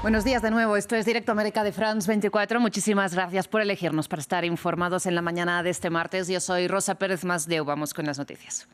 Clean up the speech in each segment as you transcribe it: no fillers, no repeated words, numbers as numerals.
Buenos días de nuevo, esto es Directo América de France 24. Muchísimas gracias por elegirnos para estar informados en la mañana de este martes. Yo soy Rosa Pérez Masdeu, vamos con las noticias.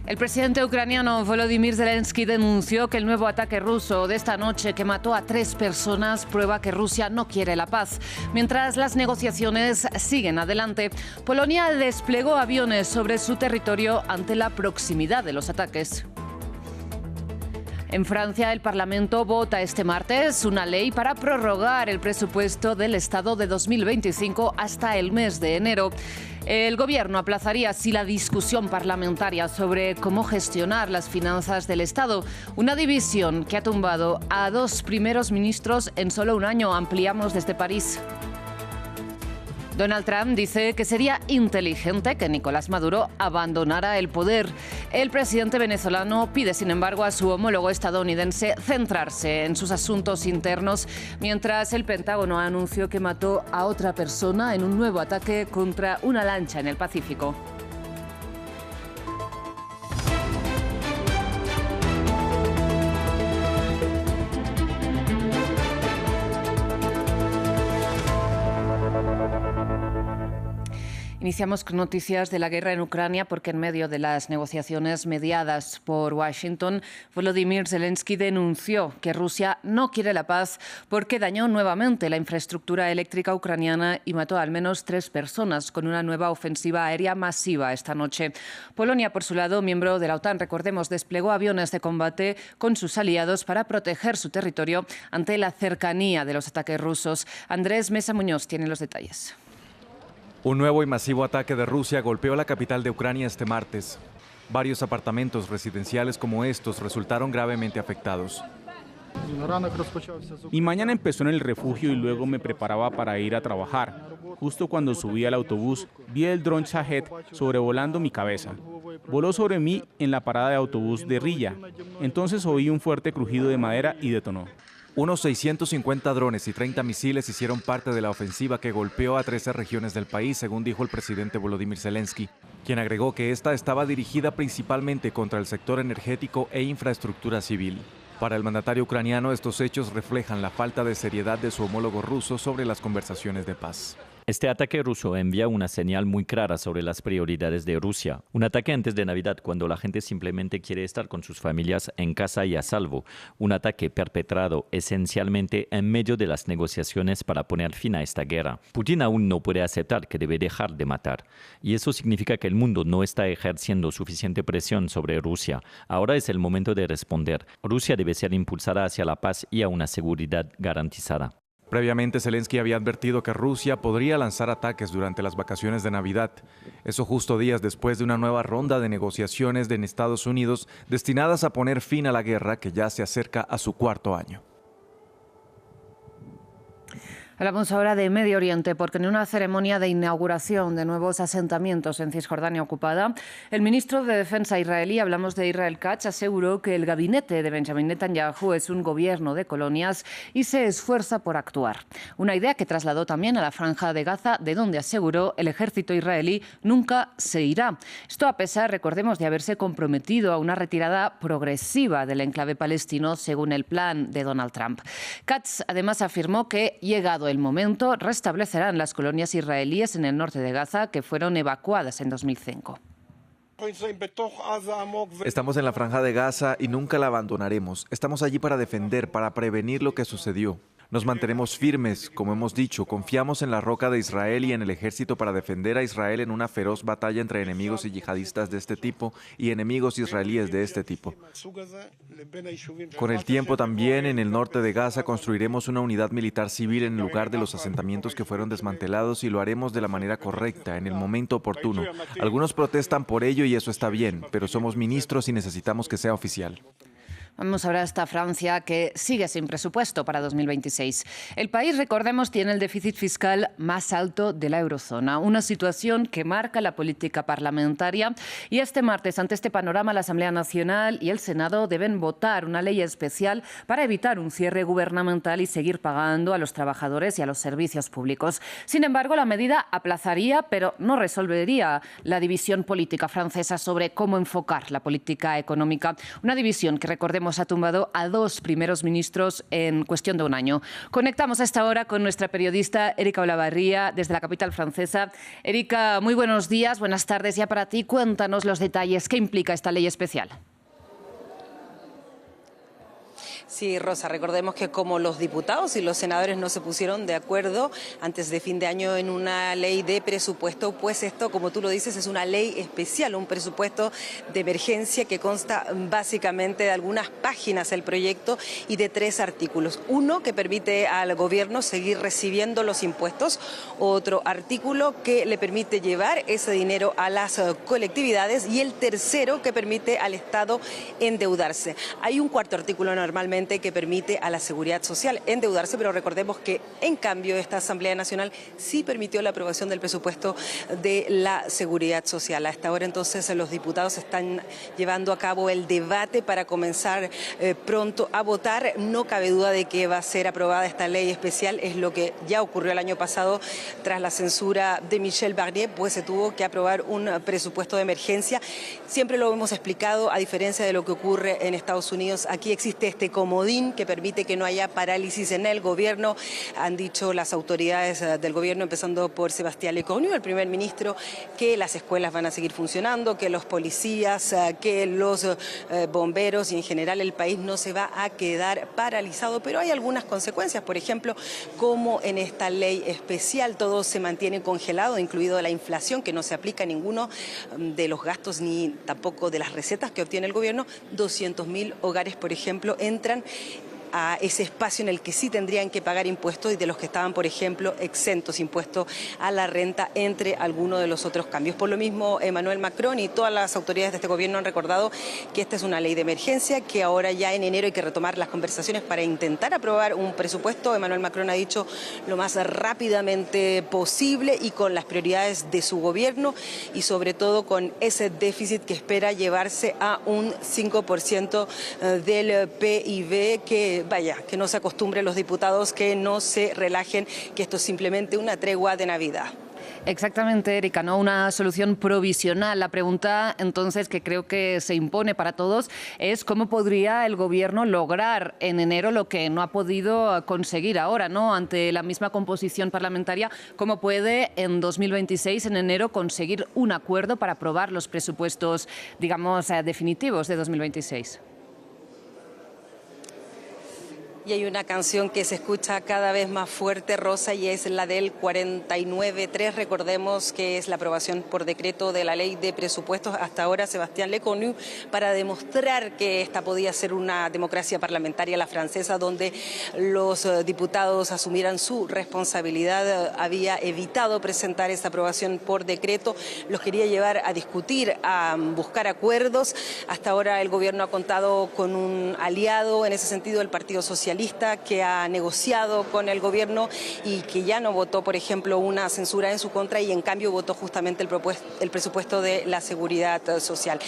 El presidente ucraniano Volodymyr Zelensky denunció que el nuevo ataque ruso de esta noche, que mató a 3 personas, prueba que Rusia no quiere la paz. Mientras las negociaciones siguen adelante, Polonia desplegó aviones sobre su territorio ante la proximidad de los ataques. En Francia, el Parlamento vota este martes una ley para prorrogar el presupuesto del Estado de 2025 hasta el mes de enero. El Gobierno aplazaría así la discusión parlamentaria sobre cómo gestionar las finanzas del Estado, una división que ha tumbado a 2 primeros ministros en solo un año. Ampliamos desde París. Donald Trump dice que sería inteligente que Nicolás Maduro abandonara el poder. El presidente venezolano pide, sin embargo, a su homólogo estadounidense centrarse en sus asuntos internos, mientras el Pentágono anunció que mató a otra persona en un nuevo ataque contra una lancha en el Pacífico. Iniciamos con noticias de la guerra en Ucrania porque en medio de las negociaciones mediadas por Washington, Volodymyr Zelensky denunció que Rusia no quiere la paz porque dañó nuevamente la infraestructura eléctrica ucraniana y mató a al menos 3 personas con una nueva ofensiva aérea masiva esta noche. Polonia, por su lado, miembro de la OTAN, recordemos, desplegó aviones de combate con sus aliados para proteger su territorio ante la cercanía de los ataques rusos. Andrés Mesa Muñoz tiene los detalles. Un nuevo y masivo ataque de Rusia golpeó la capital de Ucrania este martes. Varios apartamentos residenciales como estos resultaron gravemente afectados. Mi mañana empezó en el refugio y luego me preparaba para ir a trabajar. Justo cuando subí al autobús, vi el dron Shahed sobrevolando mi cabeza. Voló sobre mí en la parada de autobús de Rilla. Entonces oí un fuerte crujido de madera y detonó. Unos 650 drones y 30 misiles hicieron parte de la ofensiva que golpeó a 13 regiones del país, según dijo el presidente Volodymyr Zelensky, quien agregó que esta estaba dirigida principalmente contra el sector energético e infraestructura civil. Para el mandatario ucraniano, estos hechos reflejan la falta de seriedad de su homólogo ruso sobre las conversaciones de paz. Este ataque ruso envía una señal muy clara sobre las prioridades de Rusia. Un ataque antes de Navidad, cuando la gente simplemente quiere estar con sus familias en casa y a salvo. Un ataque perpetrado esencialmente en medio de las negociaciones para poner fin a esta guerra. Putin aún no puede aceptar que debe dejar de matar. Y eso significa que el mundo no está ejerciendo suficiente presión sobre Rusia. Ahora es el momento de responder. Rusia debe ser impulsada hacia la paz y a una seguridad garantizada. Previamente, Zelensky había advertido que Rusia podría lanzar ataques durante las vacaciones de Navidad. Eso justo días después de una nueva ronda de negociaciones en Estados Unidos destinadas a poner fin a la guerra que ya se acerca a su 4º año. Hablamos ahora de Medio Oriente porque en una ceremonia de inauguración de nuevos asentamientos en Cisjordania ocupada, el ministro de Defensa israelí, hablamos de Israel Katz, aseguró que el gabinete de Benjamin Netanyahu es un gobierno de colonias y se esfuerza por actuar. Una idea que trasladó también a la Franja de Gaza, de donde aseguró el ejército israelí nunca se irá. Esto a pesar, recordemos, de haberse comprometido a una retirada progresiva del enclave palestino según el plan de Donald Trump. Katz además afirmó que, llegado el momento, restablecerán las colonias israelíes en el norte de Gaza que fueron evacuadas en 2005. Estamos en la Franja de Gaza y nunca la abandonaremos. Estamos allí para defender, para prevenir lo que sucedió. Nos mantenemos firmes, como hemos dicho, confiamos en la roca de Israel y en el ejército para defender a Israel en una feroz batalla entre enemigos y yihadistas de este tipo y enemigos israelíes de este tipo. Con el tiempo también en el norte de Gaza construiremos una unidad militar civil en lugar de los asentamientos que fueron desmantelados y lo haremos de la manera correcta, en el momento oportuno. Algunos protestan por ello y eso está bien, pero somos ministros y necesitamos que sea oficial. Vamos ahora hasta Francia, que sigue sin presupuesto para 2026. El país, recordemos, tiene el déficit fiscal más alto de la eurozona, una situación que marca la política parlamentaria. Y este martes, ante este panorama, la Asamblea Nacional y el Senado deben votar una ley especial para evitar un cierre gubernamental y seguir pagando a los trabajadores y a los servicios públicos. Sin embargo, la medida aplazaría, pero no resolvería la división política francesa sobre cómo enfocar la política económica. Una división que, recordemos, Podemos ha tumbado a 2 primeros ministros en cuestión de un año. Conectamos a esta hora con nuestra periodista Erika Olavarría desde la capital francesa. Erika, muy buenos días, buenas tardes ya para ti. Cuéntanos los detalles. ¿Qué implica esta ley especial? Sí, Rosa, recordemos que como los diputados y los senadores no se pusieron de acuerdo antes de fin de año en una ley de presupuesto, pues esto, como tú lo dices, es una ley especial, un presupuesto de emergencia que consta básicamente de algunas páginas el proyecto y de 3 artículos. Uno que permite al gobierno seguir recibiendo los impuestos, otro artículo que le permite llevar ese dinero a las colectividades y el tercero que permite al Estado endeudarse. Hay un cuarto artículo normalmente que permite a la Seguridad Social endeudarse, pero recordemos que en cambio esta Asamblea Nacional sí permitió la aprobación del presupuesto de la Seguridad Social. Hasta ahora entonces los diputados están llevando a cabo el debate para comenzar pronto a votar. No cabe duda de que va a ser aprobada esta ley especial, es lo que ya ocurrió el año pasado tras la censura de Michel Barnier, pues se tuvo que aprobar un presupuesto de emergencia. Siempre lo hemos explicado, a diferencia de lo que ocurre en Estados Unidos, aquí existe este comodín que permite que no haya parálisis en el gobierno. Han dicho las autoridades del gobierno, empezando por Sébastien Lecornu, el primer ministro, que las escuelas van a seguir funcionando, que los policías, que los bomberos y en general el país no se va a quedar paralizado, pero hay algunas consecuencias, por ejemplo, como en esta ley especial todo se mantiene congelado, incluido la inflación, que no se aplica a ninguno de los gastos ni tampoco de las recetas que obtiene el gobierno. 200.000 hogares, por ejemplo, entran a ese espacio en el que sí tendrían que pagar impuestos y de los que estaban, por ejemplo, exentos impuestos a la renta, entre algunos de los otros cambios. Por lo mismo, Emmanuel Macron y todas las autoridades de este gobierno han recordado que esta es una ley de emergencia, que ahora ya en enero hay que retomar las conversaciones para intentar aprobar un presupuesto. Emmanuel Macron ha dicho lo más rápidamente posible y con las prioridades de su gobierno y sobre todo con ese déficit que espera llevarse a un 5% del PIB, que no se acostumbren los diputados, que no se relajen, que esto es simplemente una tregua de Navidad. Exactamente, Erika, ¿no? Una solución provisional. La pregunta, entonces, que creo que se impone para todos es cómo podría el Gobierno lograr en enero lo que no ha podido conseguir ahora, ¿no? Ante la misma composición parlamentaria, ¿cómo puede en 2026, en enero, conseguir un acuerdo para aprobar los presupuestos, digamos, definitivos de 2026? Y hay una canción que se escucha cada vez más fuerte, Rosa, y es la del 49.3. Recordemos que es la aprobación por decreto de la ley de presupuestos. Hasta ahora, Sébastien Lecornu, para demostrar que esta podía ser una democracia parlamentaria, la francesa, donde los diputados asumieran su responsabilidad, había evitado presentar esa aprobación por decreto. Los quería llevar a discutir, a buscar acuerdos. Hasta ahora el gobierno ha contado con un aliado, en ese sentido el Partido Socialista, que ha negociado con el gobierno y que ya no votó, por ejemplo, una censura en su contra y en cambio votó justamente el presupuesto de la Seguridad Social.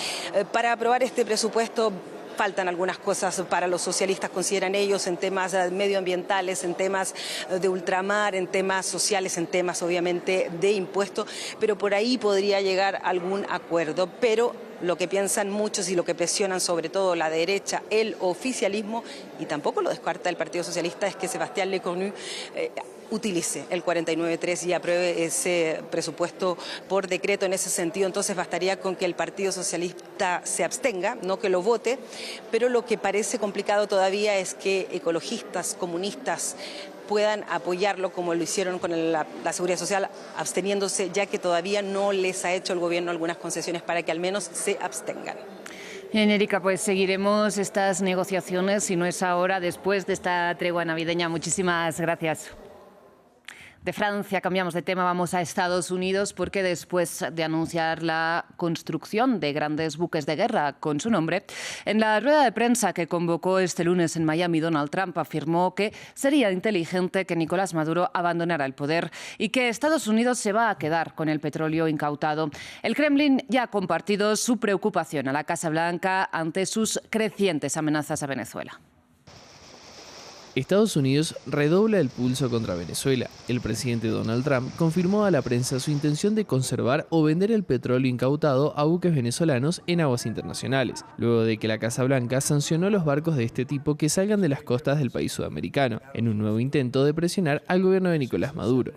Para aprobar este presupuesto faltan algunas cosas para los socialistas, consideran ellos, en temas medioambientales, en temas de ultramar, en temas sociales, en temas obviamente de impuestos, pero por ahí podría llegar algún acuerdo. Pero lo que piensan muchos y lo que presionan sobre todo la derecha, el oficialismo, y tampoco lo descarta el Partido Socialista, es que Sébastien Lecornu utilice el 49.3 y apruebe ese presupuesto por decreto. En ese sentido, entonces bastaría con que el Partido Socialista se abstenga, no que lo vote, pero lo que parece complicado todavía es que ecologistas, comunistas puedan apoyarlo como lo hicieron con la Seguridad Social, absteniéndose, ya que todavía no les ha hecho el gobierno algunas concesiones para que al menos se abstengan. Bien, Erika, pues seguiremos estas negociaciones, si no es ahora, después de esta tregua navideña. Muchísimas gracias. De Francia cambiamos de tema, vamos a Estados Unidos, porque después de anunciar la construcción de grandes buques de guerra con su nombre, en la rueda de prensa que convocó este lunes en Miami, Donald Trump afirmó que sería inteligente que Nicolás Maduro abandonara el poder y que Estados Unidos se va a quedar con el petróleo incautado. El Kremlin ya ha compartido su preocupación a la Casa Blanca ante sus crecientes amenazas a Venezuela. Estados Unidos redobla el pulso contra Venezuela. El presidente Donald Trump confirmó a la prensa su intención de conservar o vender el petróleo incautado a buques venezolanos en aguas internacionales, luego de que la Casa Blanca sancionó los barcos de este tipo que salgan de las costas del país sudamericano, en un nuevo intento de presionar al gobierno de Nicolás Maduro.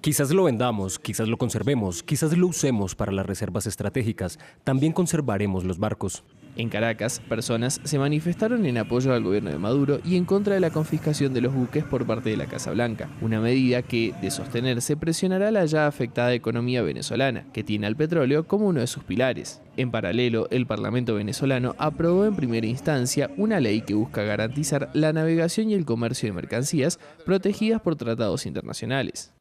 Quizás lo vendamos, quizás lo conservemos, quizás lo usemos para las reservas estratégicas. También conservaremos los barcos. En Caracas, personas se manifestaron en apoyo al gobierno de Maduro y en contra de la confiscación de los buques por parte de la Casa Blanca, una medida que, de sostenerse, presionará la ya afectada economía venezolana, que tiene al petróleo como uno de sus pilares. En paralelo, el Parlamento venezolano aprobó en primera instancia una ley que busca garantizar la navegación y el comercio de mercancías protegidas por tratados internacionales.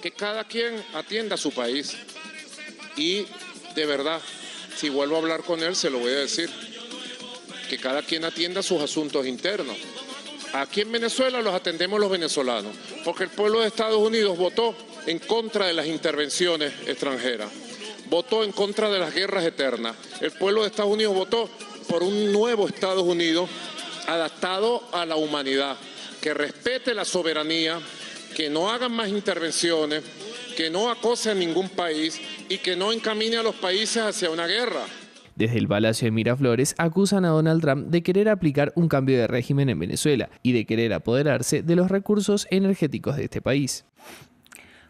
Que cada quien atienda a su país y, de verdad, si vuelvo a hablar con él, se lo voy a decir, que cada quien atienda sus asuntos internos. Aquí en Venezuela los atendemos los venezolanos, porque el pueblo de Estados Unidos votó en contra de las intervenciones extranjeras, votó en contra de las guerras eternas. El pueblo de Estados Unidos votó por un nuevo Estados Unidos adaptado a la humanidad, que respete la soberanía, que no hagan más intervenciones, que no acose a ningún país y que no encamine a los países hacia una guerra. Desde el Palacio de Miraflores acusan a Donald Trump de querer aplicar un cambio de régimen en Venezuela y de querer apoderarse de los recursos energéticos de este país.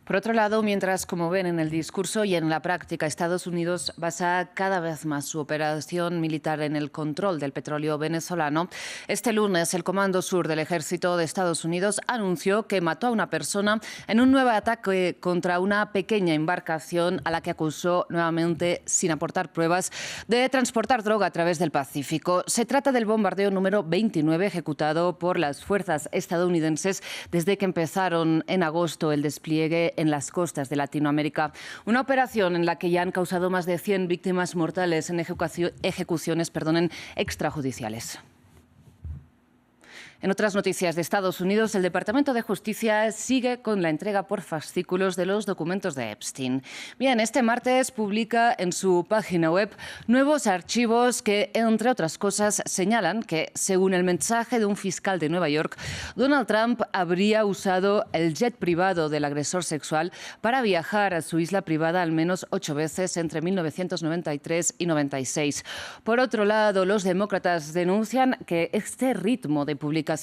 Por otro lado, mientras, como ven en el discurso y en la práctica, Estados Unidos basa cada vez más su operación militar en el control del petróleo venezolano, este lunes el Comando Sur del Ejército de Estados Unidos anunció que mató a una persona en un nuevo ataque contra una pequeña embarcación a la que acusó nuevamente, sin aportar pruebas, de transportar droga a través del Pacífico. Se trata del bombardeo número 29 ejecutado por las fuerzas estadounidenses desde que empezaron en agosto el despliegue en las costas de Latinoamérica. Una operación en la que ya han causado más de 100 víctimas mortales en ejecuciones extrajudiciales. En otras noticias de Estados Unidos, el Departamento de Justicia sigue con la entrega por fascículos de los documentos de Epstein. Bien, este martes publica en su página web nuevos archivos que, entre otras cosas, señalan que, según el mensaje de un fiscal de Nueva York, Donald Trump habría usado el jet privado del agresor sexual para viajar a su isla privada al menos 8 veces entre 1993 y 96. Por otro lado, los demócratas denuncian que este ritmo de publicación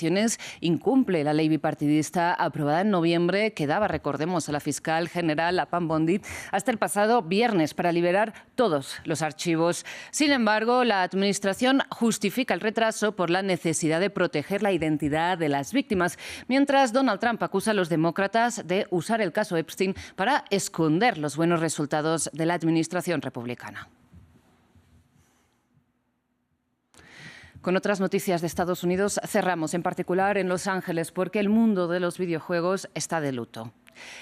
incumple la ley bipartidista aprobada en noviembre que daba, recordemos, a la fiscal general, a Pam Bondi, hasta el pasado viernes para liberar todos los archivos. Sin embargo, la administración justifica el retraso por la necesidad de proteger la identidad de las víctimas, mientras Donald Trump acusa a los demócratas de usar el caso Epstein para esconder los buenos resultados de la administración republicana. Con otras noticias de Estados Unidos cerramos, en particular en Los Ángeles, porque el mundo de los videojuegos está de luto.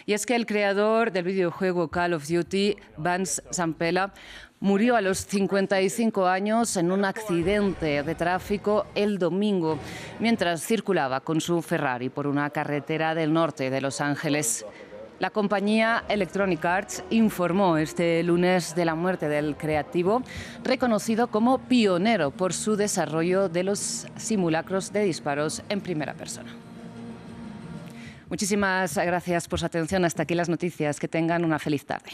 Y es que el creador del videojuego Call of Duty, Vince Zampella, murió a los 55 años en un accidente de tráfico el domingo, mientras circulaba con su Ferrari por una carretera del norte de Los Ángeles. La compañía Electronic Arts informó este lunes de la muerte del creativo, reconocido como pionero por su desarrollo de los simulacros de disparos en primera persona. Muchísimas gracias por su atención. Hasta aquí las noticias. Que tengan una feliz tarde.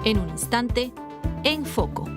En un instante, en Foco.